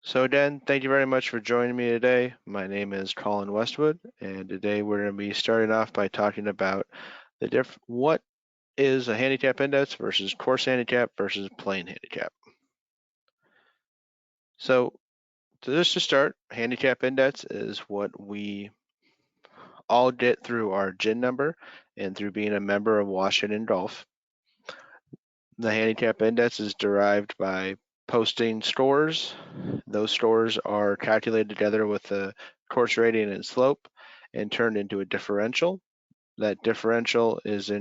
So again, thank you very much for joining me today. My name is Colin Westwood, and today we're going to be starting off by talking about what is a handicap index versus course handicap versus plane handicap. So just to start, handicap index is what we all get through our GIN number and through being a member of Washington Golf. The handicap index is derived by posting scores. Those scores are calculated together with the course rating and slope and turned into a differential. That differential is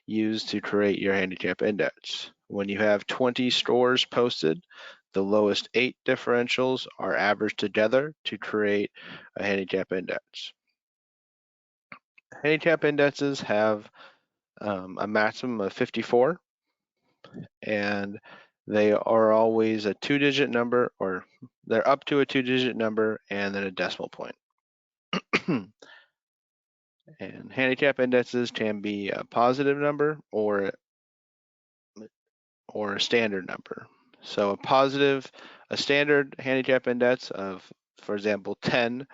used to create your handicap index. When you have 20 scores posted, the lowest 8 differentials are averaged together to create a handicap index. Handicap indexes have a maximum of 54, and they are always a 2-digit number, or they're up to a 2-digit number and then a decimal point. And handicap indexes can be a positive number or a standard number. So a standard handicap index of, for example, 10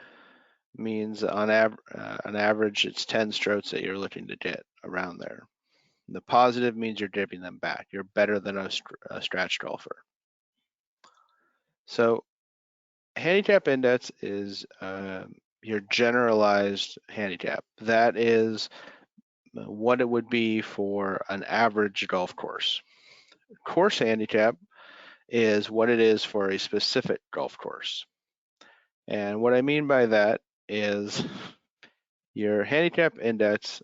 means on average it's 10 strokes that you're looking to get around there. The positive means you're dipping them back. You're better than a scratch golfer. So handicap index is your generalized handicap. That is what it would be for an average golf course. Course handicap is what it is for a specific golf course. And what I mean by that is your handicap index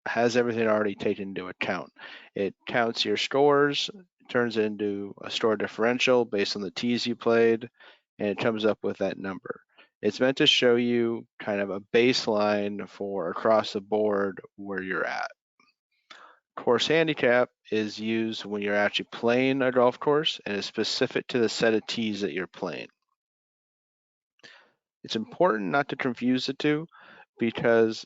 has everything already taken into account. It counts your scores, turns it into a score differential based on the tees you played, and it comes up with that number. It's meant to show you kind of a baseline for across the board where you're at. Course handicap is used when you're actually playing a golf course and is specific to the set of tees that you're playing. It's important not to confuse the two because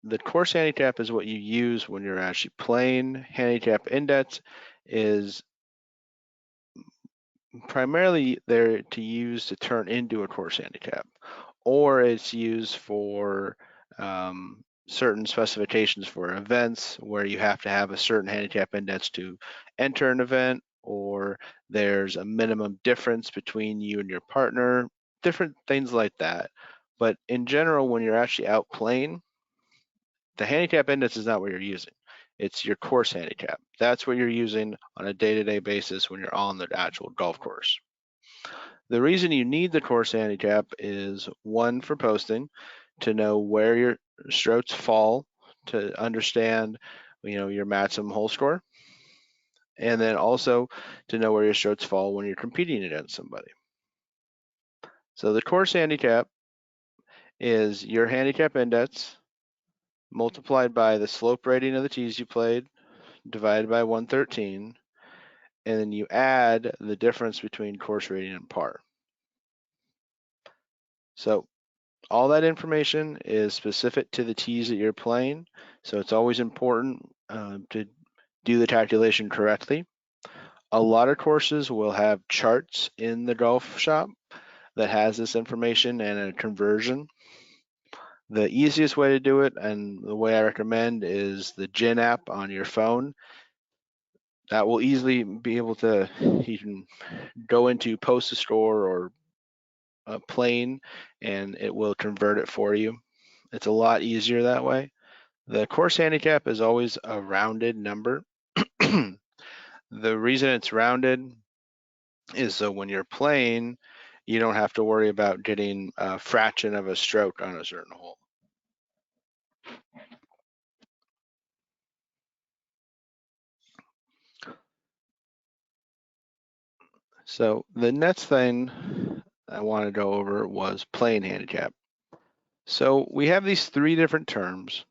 the course handicap is what you use when you're actually playing. Handicap index is primarily there to use to turn into a course handicap, or it's used for certain specifications for events where you have to have a certain handicap index to enter an event, or there's a minimum difference between you and your partner, different things like that. But in general, when you're actually out playing, the handicap index is not what you're using. It's your course handicap. That's what you're using on a day-to-day basis when you're on the actual golf course. The reason you need the course handicap is, one, for posting, to know where your strokes fall, to understand, your maximum hole score, and then also to know where your strokes fall when you're competing against somebody. So the course handicap is your handicap index multiplied by the slope rating of the tees you played, divided by 113, and then you add the difference between course rating and par. So all that information is specific to the tees that you're playing, so it's always important to do the calculation correctly. A lot of courses will have charts in the golf shop that has this information and a conversion. The easiest way to do it, and the way I recommend, is the GIN app on your phone. That will easily be able to, you can go into post a score or a plane and it will convert it for you. It's a lot easier that way. The course handicap is always a rounded number. The reason it's rounded is so when you're playing, you don't have to worry about getting a fraction of a stroke on a certain hole. So the next thing I want to go over was plane handicap. So we have these 3 different terms,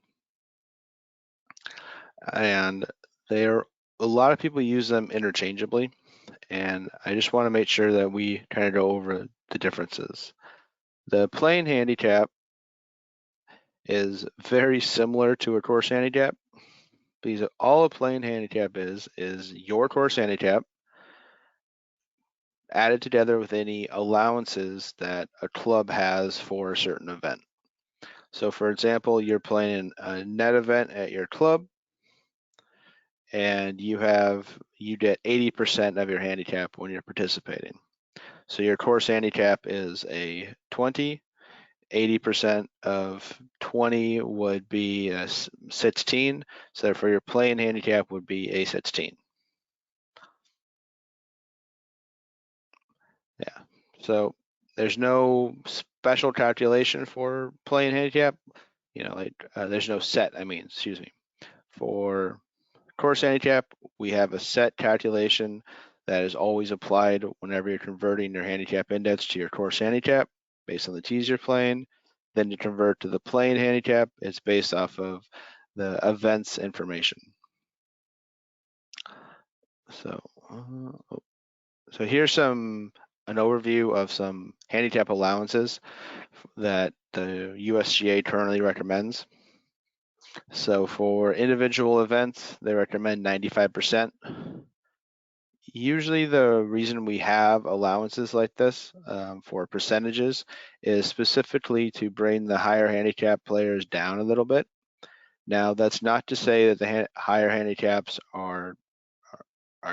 and a lot of people use them interchangeably, and I just want to make sure that we kind of go over the differences. The plane handicap is very similar to a course handicap, because all a plane handicap is your course handicap added together with any allowances that a club has for a certain event. So for example, you're playing a net event at your club and you get 80% of your handicap when you're participating. So your course handicap is a 20, 80% of 20 would be a 16, so therefore your playing handicap would be a 16. Yeah, so there's no special calculation for playing handicap, there's no set, excuse me. For course handicap, we have a set calculation that is always applied whenever you're converting your handicap index to your course handicap based on the tees you're playing. Then you convert to the playing handicap. It's based off of the event's information. So, so here's an overview of some handicap allowances that the USGA currently recommends. So for individual events, they recommend 95%. Usually the reason we have allowances like this for percentages is specifically to bring the higher handicap players down a little bit. Now, that's not to say that the higher handicaps are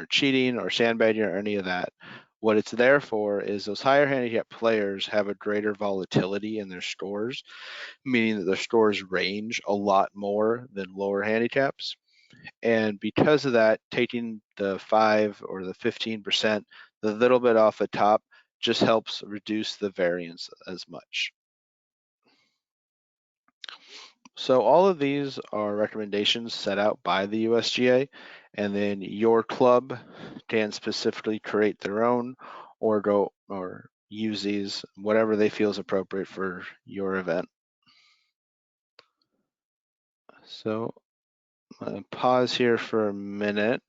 cheating or sandbagging or any of that. What it's there for is those higher handicap players have a greater volatility in their scores, meaning that their scores range a lot more than lower handicaps. And because of that, taking the 5 or the 15%, the little bit off the top, just helps reduce the variance as much. So all of these are recommendations set out by the USGA, and then your club can specifically create their own or use these, whatever they feel is appropriate for your event. So pause here for a minute.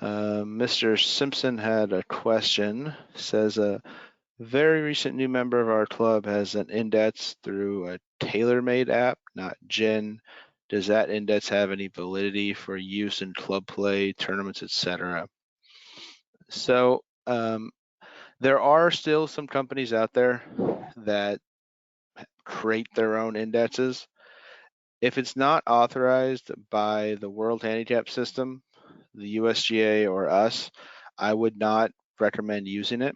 Mr. Simpson had a question. Says a very recent new member of our club has an index through a TaylorMade app, not GIN. Does that index have any validity for use in club play, tournaments, etc.? So there are still some companies out there that create their own indexes. If it's not authorized by the World Handicap System, the USGA or us, I would not recommend using it.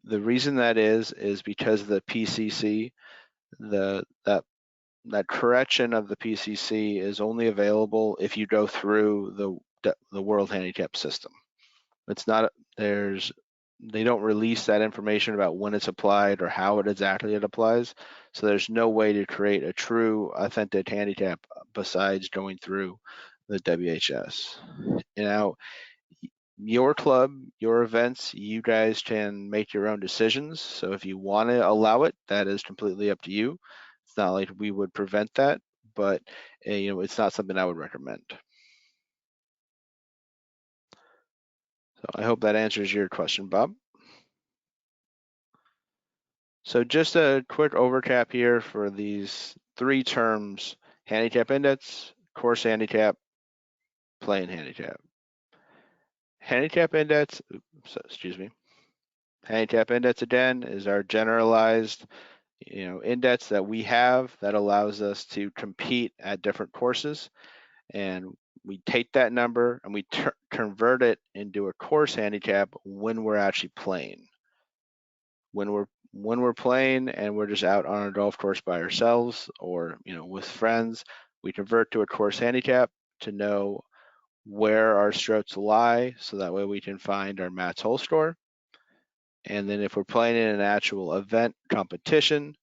The reason that is because of the PCC. That correction of the PCC is only available if you go through the World Handicap System. It's not they don't release that information about when it's applied or how exactly it applies. So there's no way to create a true authentic handicap besides going through the WHS. Now, your club, your events, you guys can make your own decisions. So if you want to allow it, that is completely up to you. It's not like we would prevent that, but it's not something I would recommend. So I hope that answers your question, Bob. So just a quick overcap here for these three terms: handicap index, course handicap, playing handicap. Handicap index, handicap index again is our generalized index that we have that allows us to compete at different courses, and we take that number and we convert it into a course handicap when we're actually playing. When we're playing and we're just out on a golf course by ourselves or with friends, we convert to a course handicap to know where our strokes lie, so that way we can find our max hole score. And then if we're playing in an actual event competition,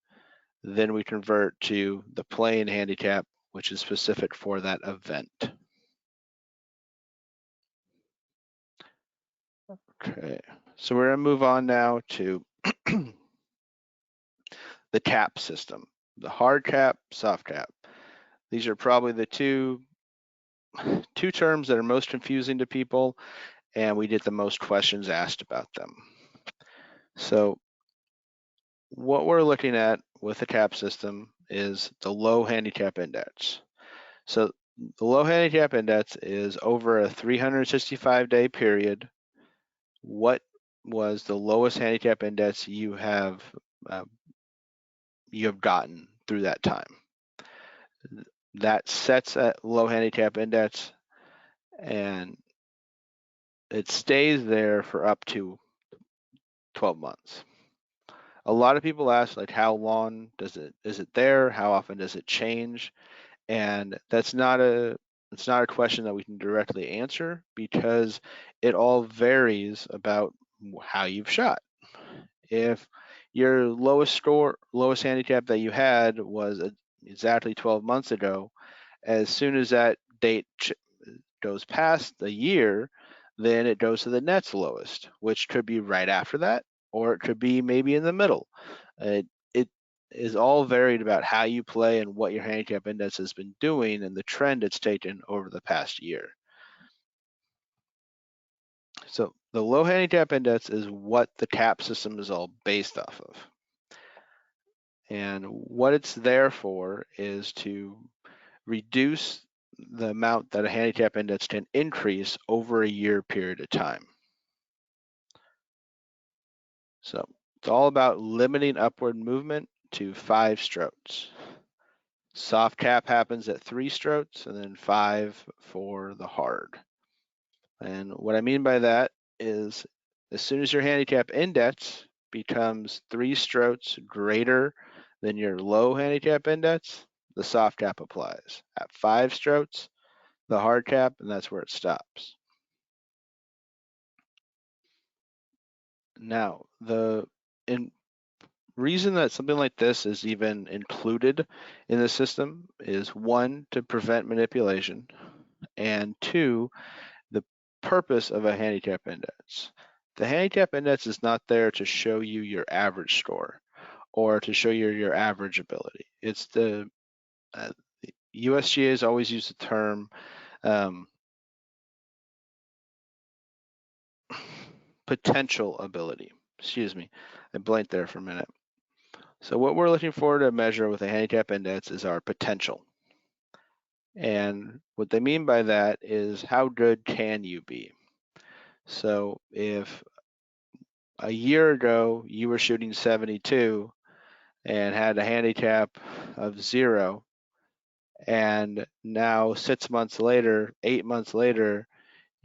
then we convert to the playing handicap, which is specific for that event. Okay, so we're gonna move on now to the cap system, the hard cap, soft cap. These are probably the two terms that are most confusing to people, and we get the most questions asked about them. So what we're looking at with the cap system is the low handicap index. So the low handicap index is over a 365-day period. What was the lowest handicap index you have gotten through that time. That sets a low handicap index, and it stays there for up to 12 months. A lot of people ask, like, how long is it there? How often does it change? And it's not a question that we can directly answer, because it all varies about how you've shot. If your lowest handicap that you had was exactly 12 months ago, as soon as that date goes past the year, then it goes to the next lowest, which could be right after that, or it could be maybe in the middle. It is all varied about how you play and what your handicap index has been doing and the trend it's taken over the past year. So the low handicap index is what the tap system is all based off of. And what it's there for is to reduce the amount that a handicap index can increase over a year period of time. So it's all about limiting upward movement to 5 strokes. Soft tap happens at 3 strokes, and then 5 for the hard. And what I mean by that is, as soon as your handicap index becomes 3 strokes greater than your low handicap index, the soft tap applies. At 5 strokes, the hard tap, and that's where it stops. Now, the reason that something like this is even included in the system is, 1, to prevent manipulation, and 2, the purpose of a handicap index. The handicap index is not there to show you your average score or to show you your average ability. It's the USGA has always used the term potential ability. Excuse me, I blanked there for a minute. So what we're looking for to measure with a handicap index is our potential. And what they mean by that is, how good can you be? So if a year ago you were shooting 72 and had a handicap of 0, and now 6 months later, 8 months later,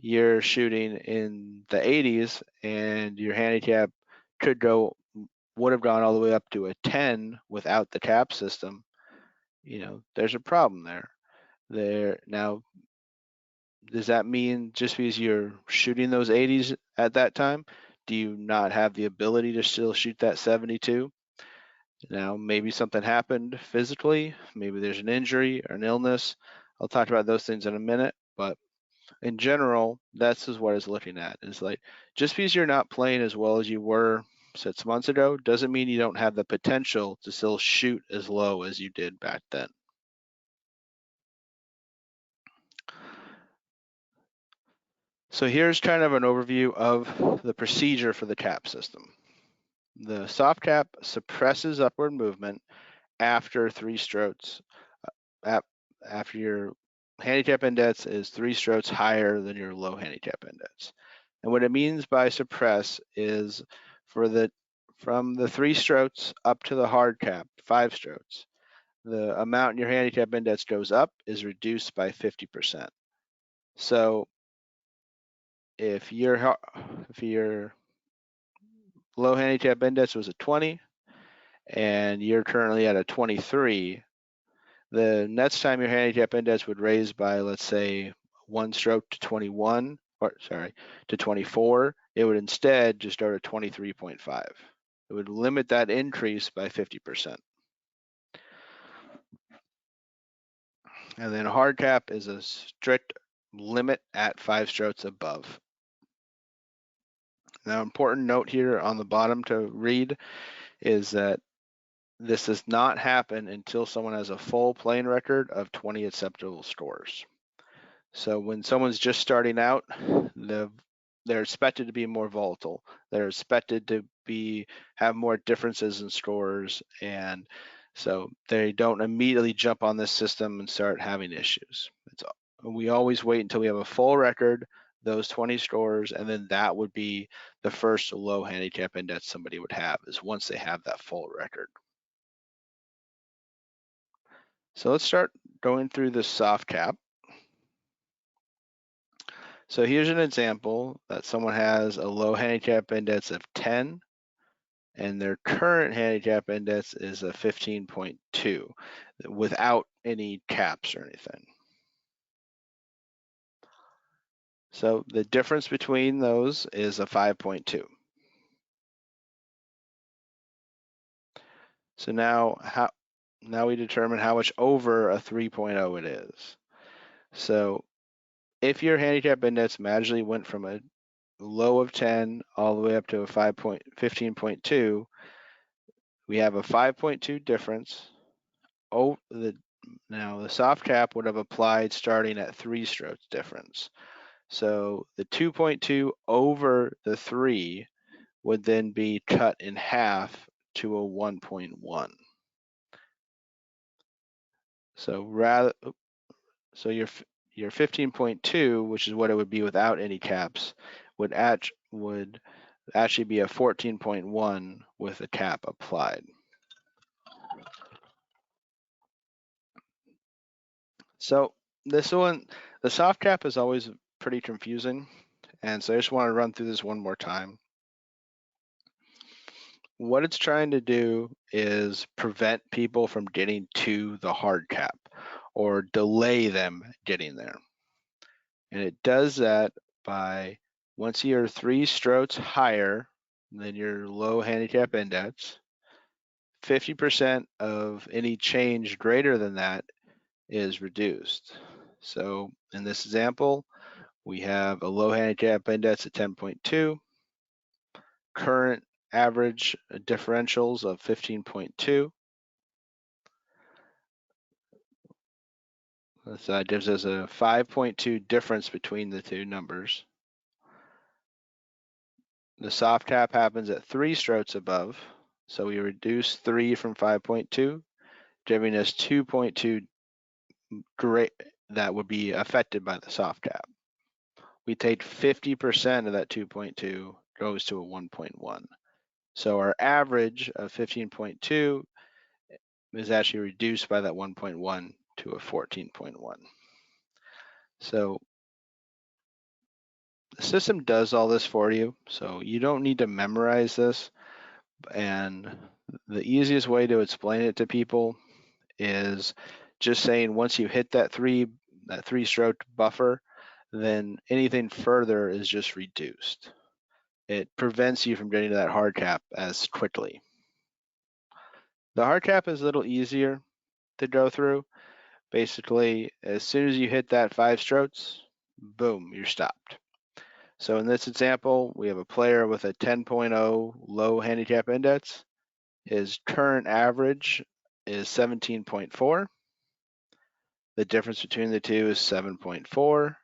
you're shooting in the 80s and your handicap would have gone all the way up to a 10 without the tap system, there's a problem there. Now, does that mean just because you're shooting those 80s at that time, do you not have the ability to still shoot that 72? Now, maybe something happened physically, maybe there's an injury or an illness. I'll talk about those things in a minute, but in general, that's just what it's looking at. Is like, just because you're not playing as well as you were 6 months ago doesn't mean you don't have the potential to still shoot as low as you did back then. So here's kind of an overview of the procedure for the tap system. The soft tap suppresses upward movement after 3 strokes, after your handicap index is 3 strokes higher than your low handicap index. And what it means by suppress is, from the 3 strokes up to the hard tap, 5 strokes, the amount in your handicap index goes up is reduced by 50%. So if your low handicap index was a 20 and you're currently at a 23, the next time your handicap index would raise by, let's say, 1 stroke to 24, it would instead just go to 23.5. It would limit that increase by 50%. And then hard tap is a strict limit at 5 strokes above. Now, important note here on the bottom to read is that this does not happen until someone has a full playing record of 20 acceptable scores. So when someone's just starting out, they're expected to be more volatile. They're expected to have more differences in scores, and so they don't immediately jump on this system and start having issues. We always wait until we have a full record those 20 scores, and then that would be the first low handicap index somebody would have, is once they have that full record. So let's start going through the soft cap. So here's an example that someone has a low handicap index of 10, and their current handicap index is a 15.2 without any caps or anything. So the difference between those is a 5.2. So now we determine how much over a 3.0 it is. So if your handicap index magically went from a low of 10 all the way up to a 15.2, we have a 5.2 difference. Now the soft cap would have applied starting at 3 strokes difference. So the 2.2 over the 3 would then be cut in half to a 1.1. So your 15.2, which is what it would be without any caps, would actually be a 14.1 with a cap applied. So this one, the soft cap is always pretty confusing, and so I just want to run through this one more time. What it's trying to do is prevent people from getting to the hard cap or delay them getting there. And it does that by, once you're 3 strokes higher than your low handicap index, 50% of any change greater than that is reduced. So in this example, we have a low handicap index of 10.2, current average differentials of 15.2. So that gives us a 5.2 difference between the two numbers. The soft cap happens at 3 strokes above, so we reduce 3 from 5.2, giving us 2.2 that would be affected by the soft cap. We take 50% of that 2.2 goes to a 1.1. So our average of 15.2 is actually reduced by that 1.1 to a 14.1. So the system does all this for you, so you don't need to memorize this. And the easiest way to explain it to people is just saying once you hit that three stroke buffer, then anything further is just reduced. It prevents you from getting to that hard cap as quickly. The hard cap is a little easier to go through. Basically, as soon as you hit that 5 strokes, boom, you're stopped. So in this example, we have a player with a 10.0 low handicap index. His current average is 17.4. The difference between the two is 7.4.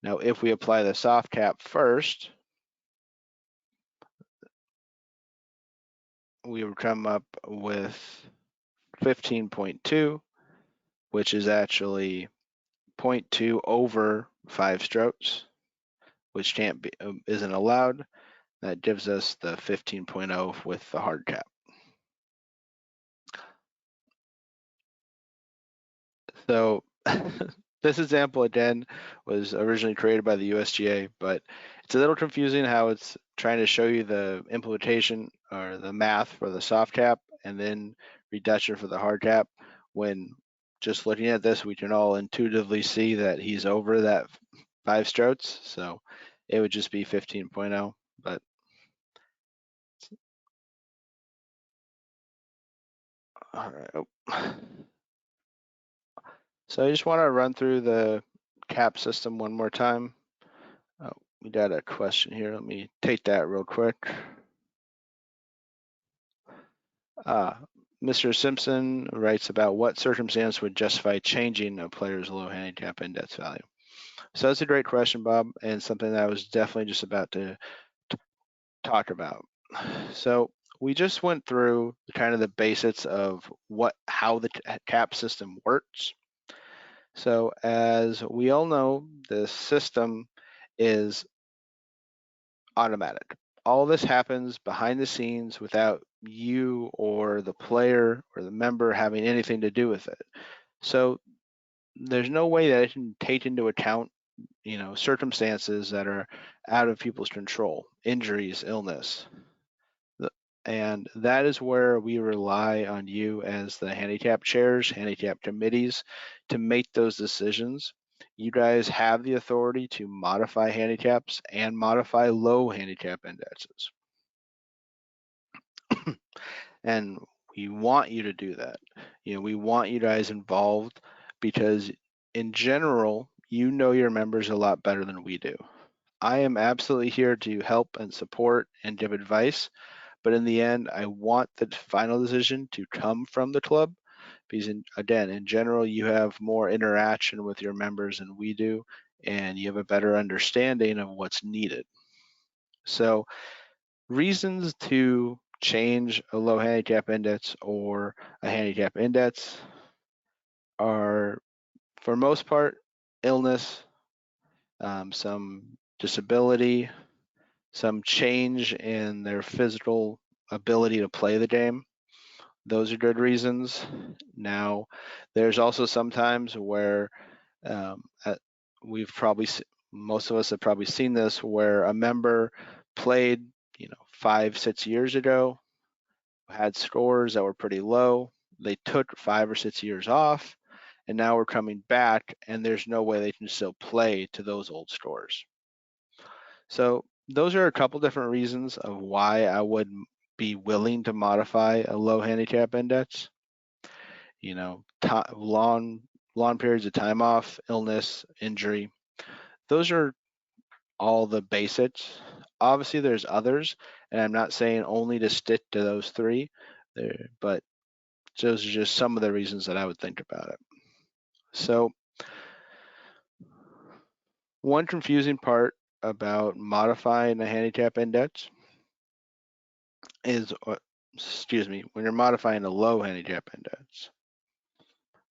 Now, if we apply the soft cap first, we would come up with 15.2, which is actually 0.2 over 5 strokes, which isn't allowed. That gives us the 15.0 with the hard cap. So this example again was originally created by the USGA, but it's a little confusing how it's trying to show you the implementation or the math for the soft cap and then reduction for the hard cap, when just looking at this, we can all intuitively see that he's over that 5 strokes. So it would just be 15.0, but all right. Oh. So I just want to run through the cap system one more time. Oh, we got a question here. Let me take that real quick. Mr. Simpson writes about what circumstance would justify changing a player's low handicap index value. So that's a great question, Bob, and something that I was definitely just about to talk about. So we just went through kind of the basics of how the cap system works. So as we all know, the system is automatic. All this happens behind the scenes without you or the player or the member having anything to do with it. So there's no way that it can take into account, circumstances that are out of people's control, injuries, illness. And that is where we rely on you as the handicap chairs, handicap committees to make those decisions. You guys have the authority to modify handicaps and modify low handicap indexes. And we want you to do that. We want you guys involved because in general, you know your members a lot better than we do. I am absolutely here to help and support and give advice, but in the end, I want the final decision to come from the club because, again, in general, you have more interaction with your members than we do, and you have a better understanding of what's needed. So, reasons to change a low handicap index or a handicap index are, for most part, illness, some disability, some change in their physical ability to play the game. Those are good reasons. Now, there's also sometimes where um, uh, we've probably, most of us have probably seen this, where a member played, 5, 6 years ago, had scores that were pretty low. They took 5 or 6 years off, and now we're coming back, and there's no way they can still play to those old scores. So those are a couple different reasons of why I would be willing to modify a low handicap index. Long periods of time off, illness, injury. Those are all the basics. Obviously, there's others, and I'm not saying only to stick to those three, but those are just some of the reasons that I would think about it. So one confusing part about modifying a handicap index is, when you're modifying a low handicap index.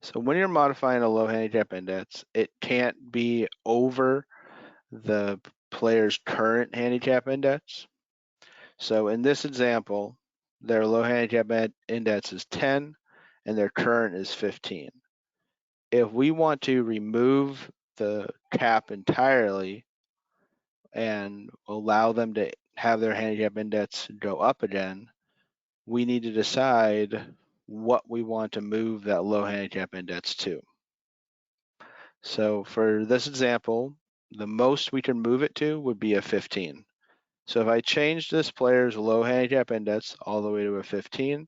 So when you're modifying a low handicap index, it can't be over the player's current handicap index. So in this example, their low handicap index is 10 and their current is 15. If we want to remove the cap entirely and allow them to have their handicap index go up again, we need to decide what we want to move that low handicap index to. So for this example, the most we can move it to would be a 15. So if I change this player's low handicap index all the way to a 15,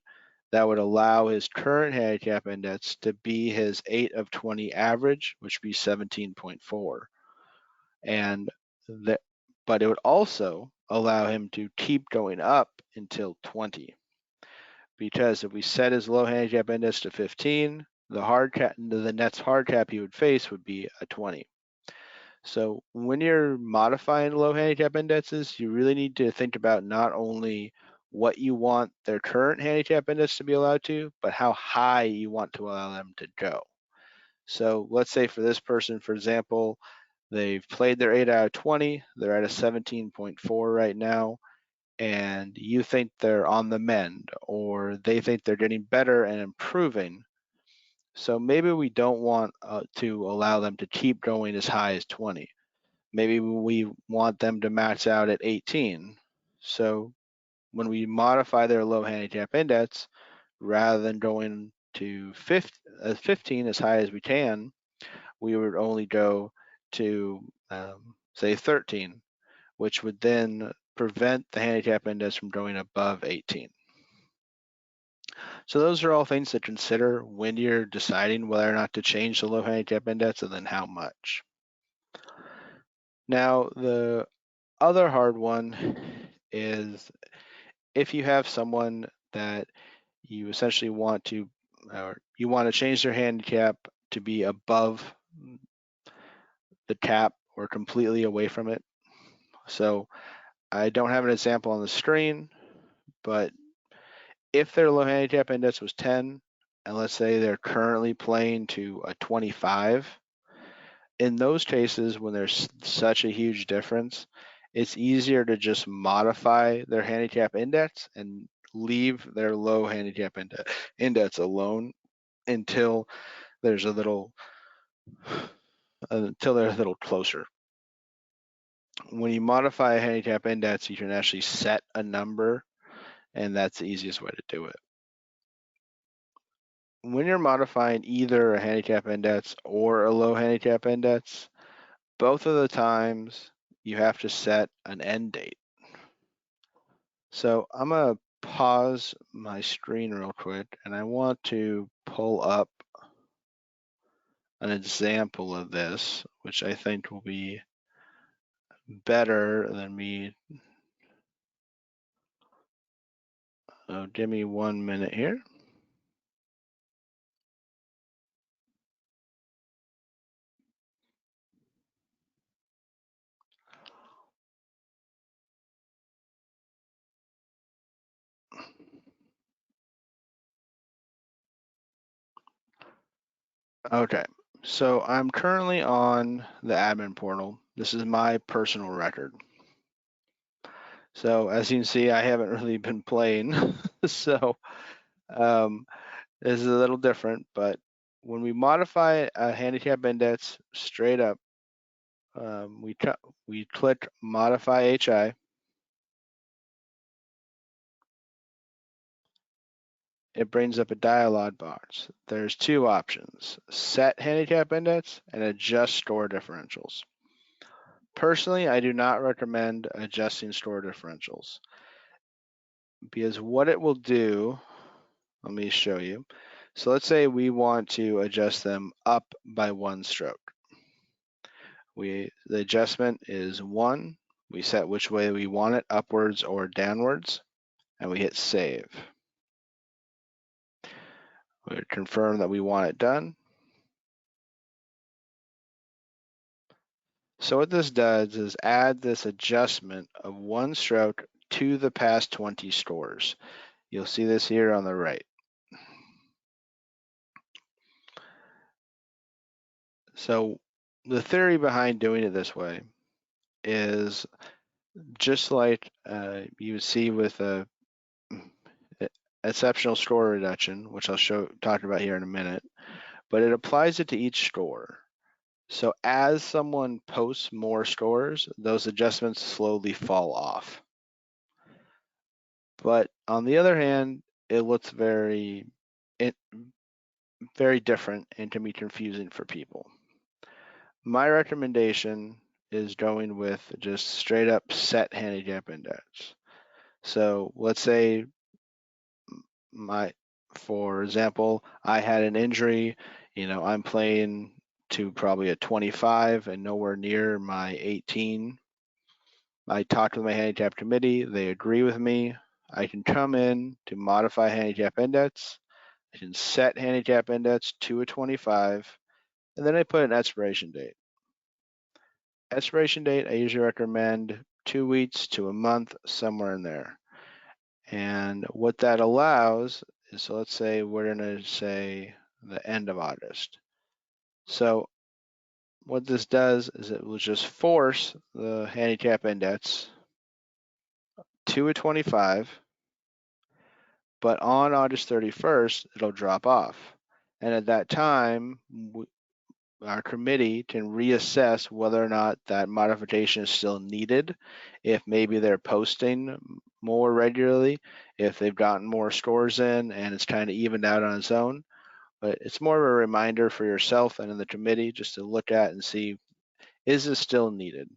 that would allow his current handicap index to be his 8 of 20 average, which would be 17.4. And that, but it would also allow him to keep going up until 20. Because if we set his low handicap index to 15, the next hard cap he would face would be a 20. So when you're modifying low handicap indexes, you really need to think about not only what you want their current handicap index to be allowed to, but how high you want to allow them to go. So let's say for this person, for example, they've played their 8 out of 20, they're at a 17.4 right now, and you think they're on the mend, or they think they're getting better and improving. So maybe we don't want to allow them to keep going as high as 20. Maybe we want them to max out at 18. So when we modify their low handicap index, rather than going to 15 as high as we can, we would only go to, say, 13, which would then prevent the handicap index from going above 18. So those are all things to consider when you're deciding whether or not to change the low handicap index and then how much. Now, the other hard one is if you have someone that you essentially want to, or you want to change their handicap to be above the cap or completely away from it. So I don't have an example on the screen, but if their low handicap index was 10, and let's say they're currently playing to a 25, in those cases, when there's such a huge difference, it's easier to just modify their handicap index and leave their low handicap index alone until there's a little until they're a little closer. When you modify a handicap index, you can actually set a number, and that's the easiest way to do it. When you're modifying either a handicap index or a low handicap index, both of the times you have to set an end date. So I'm going to pause my screen real quick, and I want to pull up an example of this, which I think will be better than me. Give me 1 minute here. Okay, so I'm currently on the admin portal. This is my personal record. So as you can see, I haven't really been playing. So this is a little different, but when we modify a handicap index straight up, we click modify HI. It brings up a dialog box. There's two options: set handicap index and adjust store differentials. Personally, I do not recommend adjusting store differentials because what it will do, let me show you. So let's say we want to adjust them up by 1 stroke. The adjustment is 1. We set which way we want it, upwards or downwards, and we hit save. We confirm that we want it done. So what this does is add this adjustment of 1 stroke to the past 20 stores. You'll see this here on the right. So the theory behind doing it this way is just like you would see with a exceptional store reduction, which I'll talk about here in a minute, but it applies it to each store. So as someone posts more stores, those adjustments slowly fall off. But on the other hand, it looks very different and can be confusing for people. My recommendation is going with just straight up set handicap index. So let's say for example, I had an injury, I'm playing to probably a 25 and nowhere near my 18. I talked with my handicap committee, they agree with me. I can come in to modify handicap index. I can set handicap index to a 25, and then I put an expiration date. Expiration date, I usually recommend 2 weeks to a month, somewhere in there. And what that allows is, so let's say we're going to say the end of August. So what this does is it will just force the handicap index to a 25, but on August 31st, it'll drop off. And at that time, our committee can reassess whether or not that modification is still needed, if maybe they're posting more regularly, if they've gotten more scores in and it's kind of evened out on its own. But it's more of a reminder for yourself and in the committee just to look at and see, is this still needed?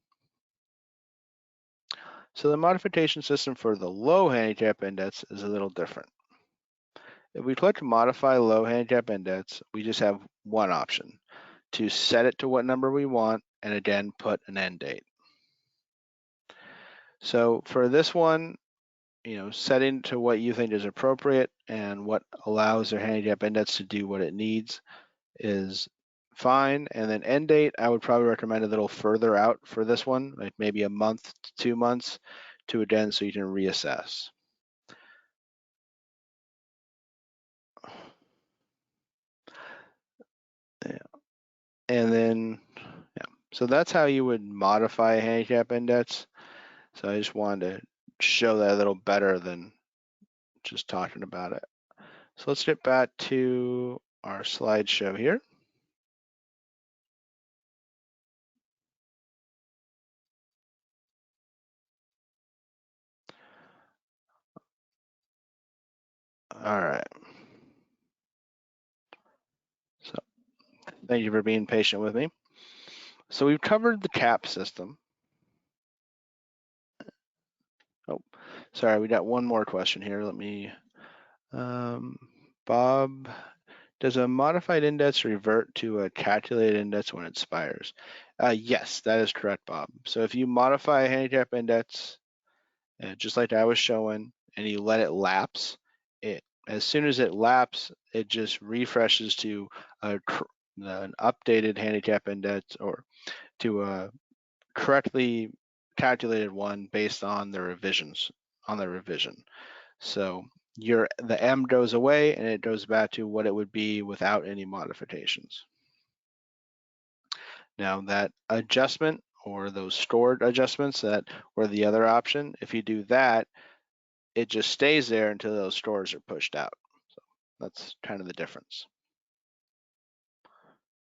So the modification system for the low handicap index is a little different. If we click modify low handicap index, we just have one option: to set it to what number we want, and again, put an end date. So for this one, setting to what you think is appropriate and what allows their handicap index to do what it needs is fine. And then end date, I would probably recommend a little further out for this one, like maybe a month to 2 months to again, so you can reassess. Yeah. And then So that's how you would modify a handicap index. So I just wanted to show that a little better than just talking about it. So let's get back to our slideshow here. All right. So thank you for being patient with me. So we've covered the CAP system. Oh, sorry, we got one more question here. Let me, Bob, does a modified index revert to a calculated index when it expires? Yes, that is correct, Bob. So if you modify a handicap index, just like I was showing, and you let it lapse, as soon as it lapses, it just refreshes to an updated handicap index or to a correctly calculated one based on the revisions on the revision. So the M goes away and it goes back to what it would be without any modifications. Now that adjustment or those stored adjustments that were the other option, if you do that, it just stays there until those stores are pushed out. So that's kind of the difference.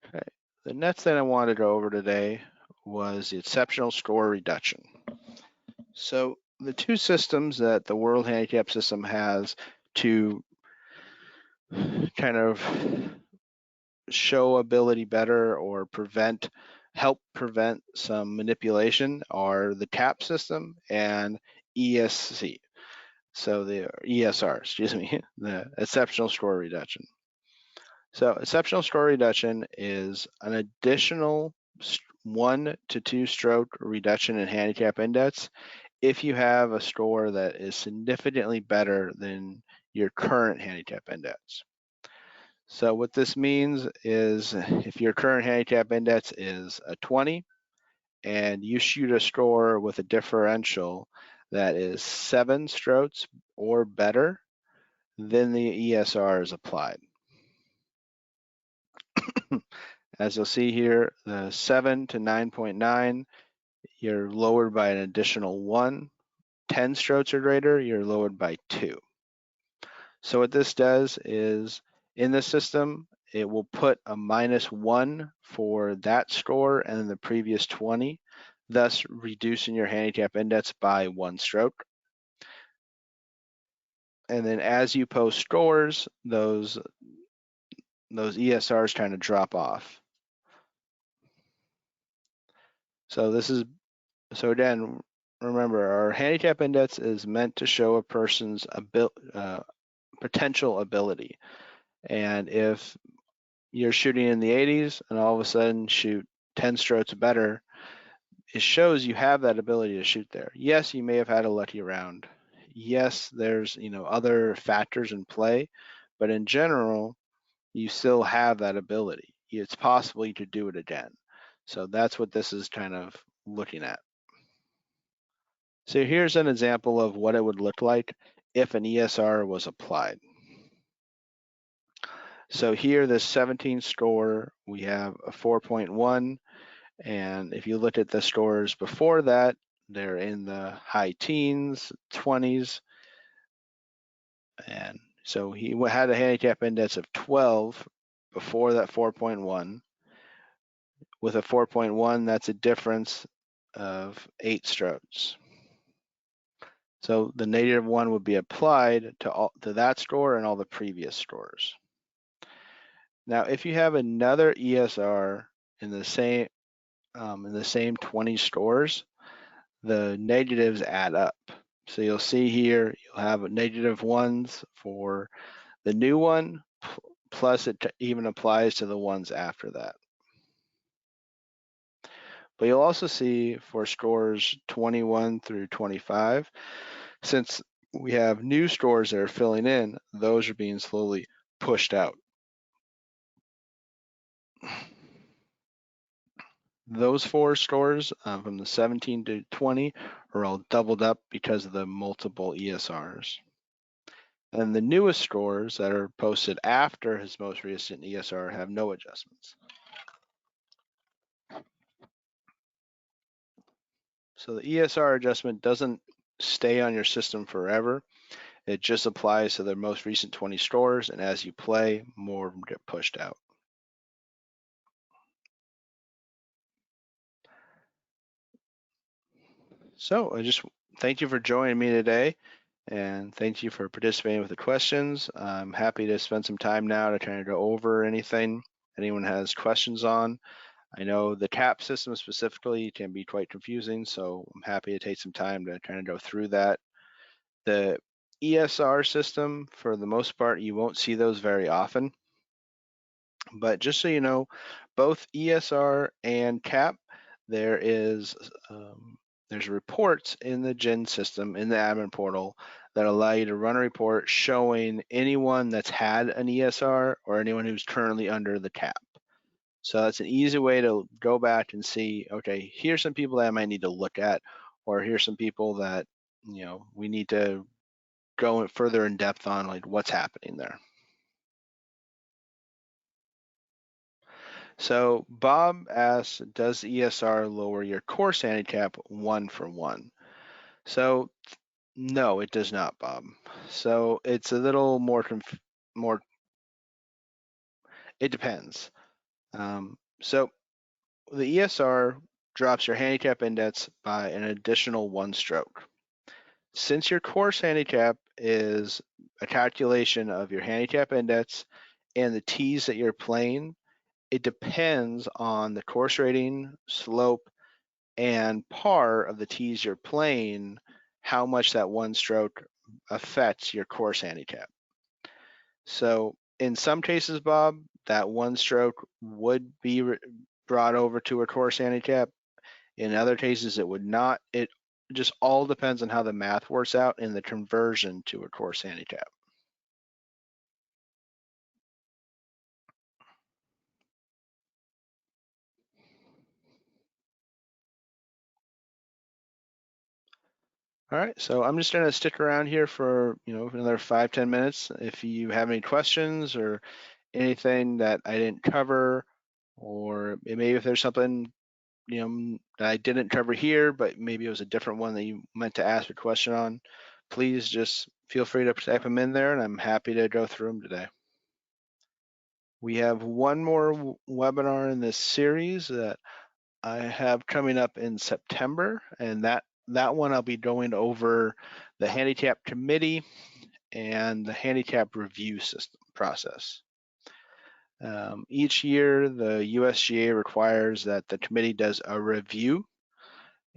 Okay. The next thing I wanted to go over today was the exceptional store reduction. So the two systems that the World Handicap System has to kind of show ability better or help prevent some manipulation are the CAP system and ESC. So the ESR, excuse me, the exceptional score reduction. So exceptional score reduction is an additional 1 to 2 stroke reduction in handicap index if you have a score that is significantly better than your current handicap index. So what this means is if your current handicap index is a 20 and you shoot a score with a differential that is 7 strokes or better, then the ESR is applied. As you'll see here, the 7 to 9.9, you're lowered by an additional 1. 10 strokes or greater, you're lowered by 2. So what this does is in the system, it will put a -1 for that score and then the previous 20, thus reducing your handicap index by 1 stroke. And then as you post scores, those ESRs kind of drop off. So again, remember our handicap index is meant to show a person's potential ability. And if you're shooting in the 80s and all of a sudden shoot 10 strokes better, it shows you have that ability to shoot there. Yes, you may have had a lucky round. Yes, there's other factors in play, but in general, you still have that ability. It's possible you could do it again. So that's what this is kind of looking at. So here's an example of what it would look like if an ESR was applied. So here, this 17 score, we have a 4.1. And if you look at the scores before that, they're in the high teens, 20s. And so he had a handicap index of 12 before that 4.1. With a 4.1, that's a difference of 8 strokes. So the -1 would be applied to that score and all the previous scores. Now, if you have another ESR in the same 20 scores, the negatives add up. So you'll see here, you'll have -1s for the new one, plus it even applies to the ones after that. But you'll also see for scores 21 through 25, since we have new scores that are filling in, those are being slowly pushed out. Those 4 scores from the 17 to 20 are all doubled up because of the multiple ESRs. And the newest scores that are posted after his most recent ESR have no adjustments. So the ESR adjustment doesn't stay on your system forever. It just applies to the most recent 20 stores, and as you play, more of them get pushed out. So I just thank you for joining me today, and thank you for participating with the questions. I'm happy to spend some time now to try to go over anything anyone has questions on. I know the TAP system specifically can be quite confusing, so I'm happy to take some time to kind of go through that. The ESR system, for the most part, you won't see those very often. But just so you know, both ESR and TAP, there is there's reports in the GIN system in the admin portal that allow you to run a report showing anyone that's had an ESR or anyone who's currently under the TAP. So that's an easy way to go back and see, okay, here's some people that I might need to look at, or here's some people that, we need to go further in depth on, like what's happening there. So Bob asks, does ESR lower your course handicap 1-for-1? So no, it does not, Bob. So it's a little more, it depends. So the ESR drops your handicap index by an additional 1 stroke. Since your course handicap is a calculation of your handicap index and the tees that you're playing, it depends on the course rating, slope, and par of the tees you're playing, how much that 1 stroke affects your course handicap. So in some cases, Bob, that 1 stroke would be brought over to a course handicap. In other cases, it would not. It just all depends on how the math works out in the conversion to a course handicap. All right, so I'm just gonna stick around here for another 5-10 minutes. If you have any questions or anything that I didn't cover, or maybe if there's something that I didn't cover here, but maybe it was a different one that you meant to ask a question on, please just feel free to type them in there, and I'm happy to go through them today. We have one more webinar in this series that I have coming up in September, and that one I'll be going over the handicap committee and the handicap review system process. Each year, the USGA requires that the committee does a review,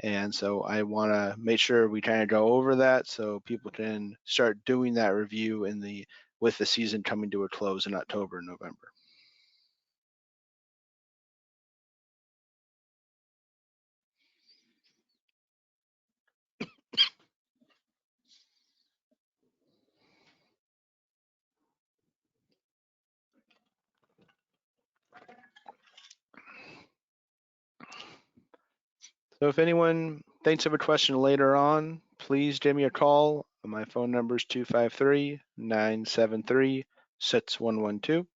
and so I want to make sure we kind of go over that so people can start doing that review with the season coming to a close in October and November. So if anyone thinks of a question later on, please give me a call. My phone number is 253-973-6112,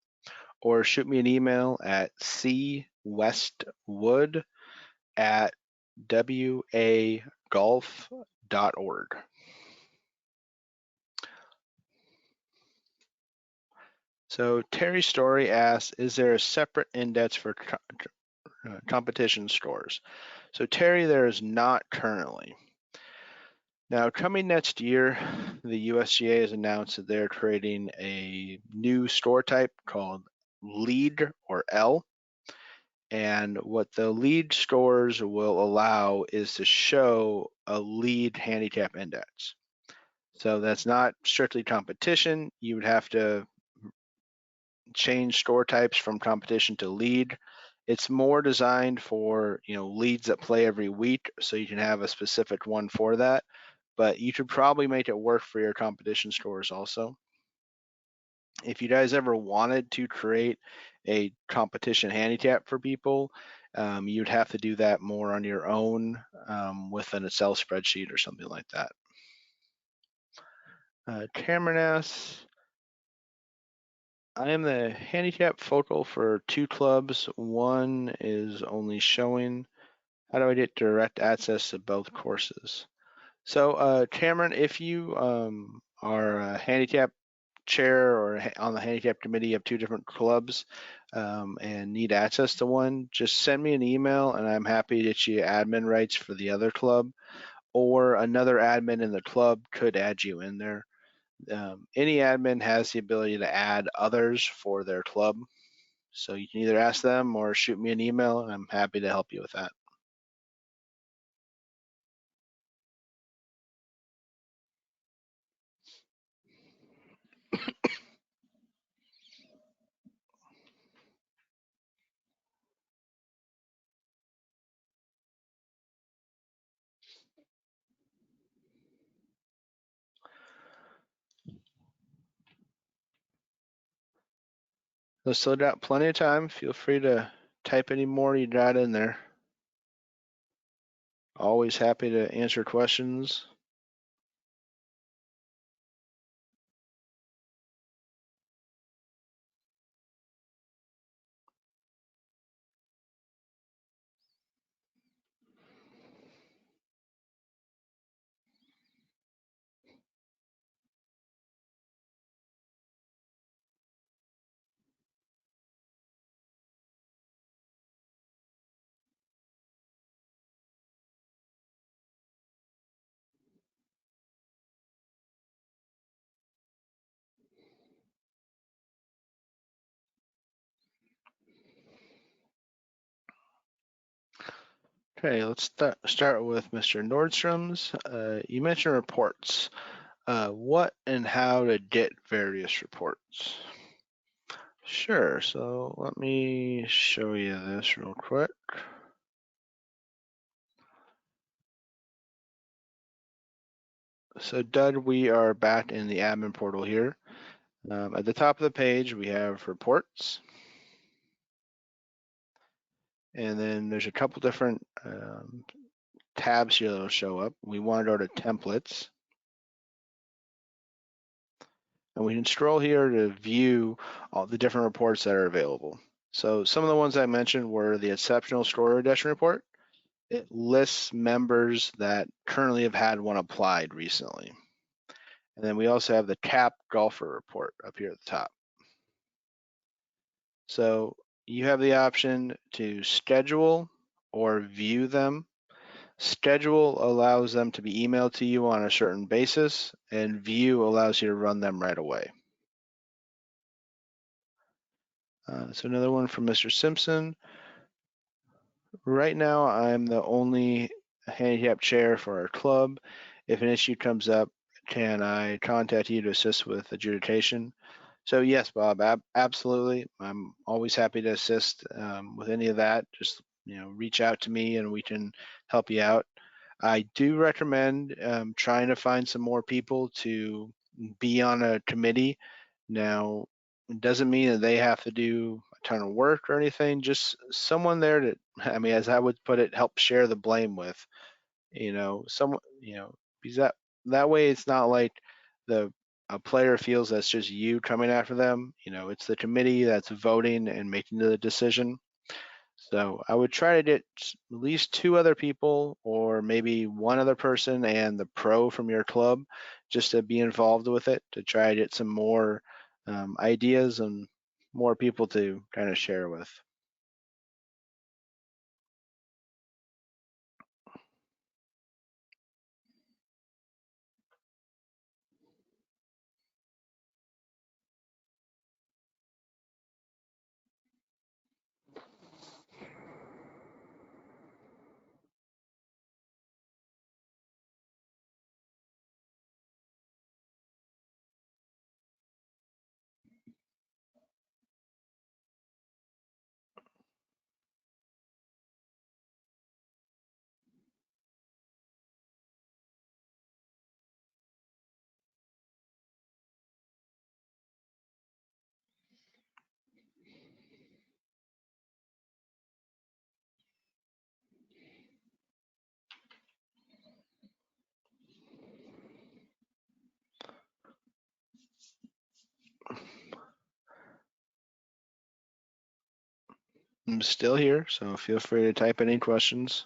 or shoot me an email at cwestwood@wagolf.org. So Terry Story asks, is there a separate index for competition scores? So Terry, there is not currently. Now, coming next year, the USGA has announced that they're creating a new score type called LEAD or L. And what the LEAD scores will allow is to show a lead handicap index. So that's not strictly competition. You would have to change score types from competition to lead. It's more designed for leads that play every week, so you can have a specific one for that. But you could probably make it work for your competition scores also. If you guys ever wanted to create a competition handicap for people, you'd have to do that more on your own with an Excel spreadsheet or something like that. Cameron asks, I am the handicap focal for 2 clubs. One is only showing. How do I get direct access to both courses? So, Cameron, if you are a handicap chair or on the handicap committee of two different clubs and need access to one, just send me an email and I'm happy to get you admin rights for the other club, or another admin in the club could add you in there. Any admin has the ability to add others for their club. So you can either ask them or shoot me an email, and I'm happy to help you with that. So still got plenty of time. Feel free to type any more you got in there. Always happy to answer questions. Okay, let's start with Mr. Nordstrom's. You mentioned reports. What and how to get various reports? Sure, so let me show you this real quick. So Dud, we are back in the admin portal here. At the top of the page, we have reports. And then there's a couple different tabs here that'll show up. We want to go to templates. And we can scroll here to view all the different reports that are available. So some of the ones I mentioned were the exceptional score reduction report. It lists members that currently have had one applied recently. And then we also have the cap golfer report up here at the top. So you have the option to schedule or view them. Schedule allows them to be emailed to you on a certain basis, and view allows you to run them right away. So another one from Mr. Simpson. Right now, I'm the only handicap chair for our club. If an issue comes up, can I contact you to assist with adjudication? So yes, Bob, absolutely. I'm always happy to assist with any of that. Just reach out to me and we can help you out. I do recommend trying to find some more people to be on a committee. Now, it doesn't mean that they have to do a ton of work or anything, just someone there to, I mean, as I would put it, help share the blame with, someone, because that way it's not like the a player feels that's just you coming after them. It's the committee that's voting and making the decision. So I would try to get at least two other people or maybe one other person and the pro from your club just to be involved with it to try to get some more ideas and more people to kind of share with. I'm still here, so feel free to type any questions.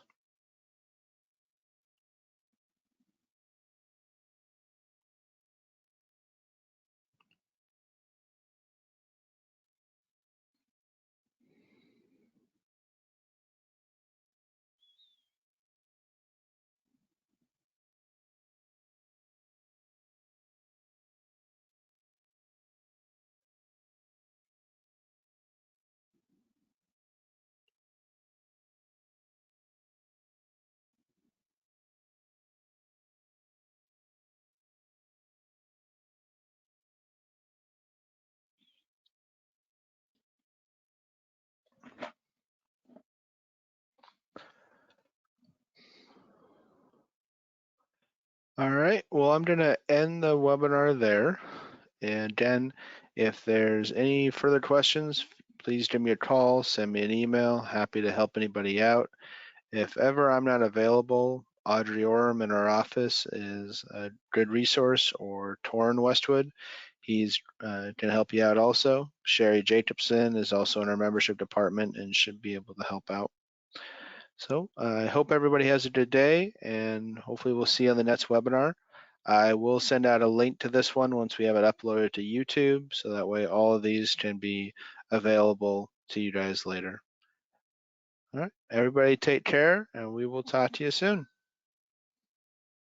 All right, well, I'm going to end the webinar there. And again, if there's any further questions, please give me a call, send me an email. Happy to help anybody out. If ever I'm not available, Audrey Orem in our office is a good resource, or Torrin Westwood. He's can help you out also. Sherry Jacobson is also in our membership department and should be able to help out. So I hope everybody has a good day, and hopefully we'll see you on the next webinar. I will send out a link to this one once we have it uploaded to YouTube, so that way all of these can be available to you guys later. All right, everybody take care, and we will talk to you soon.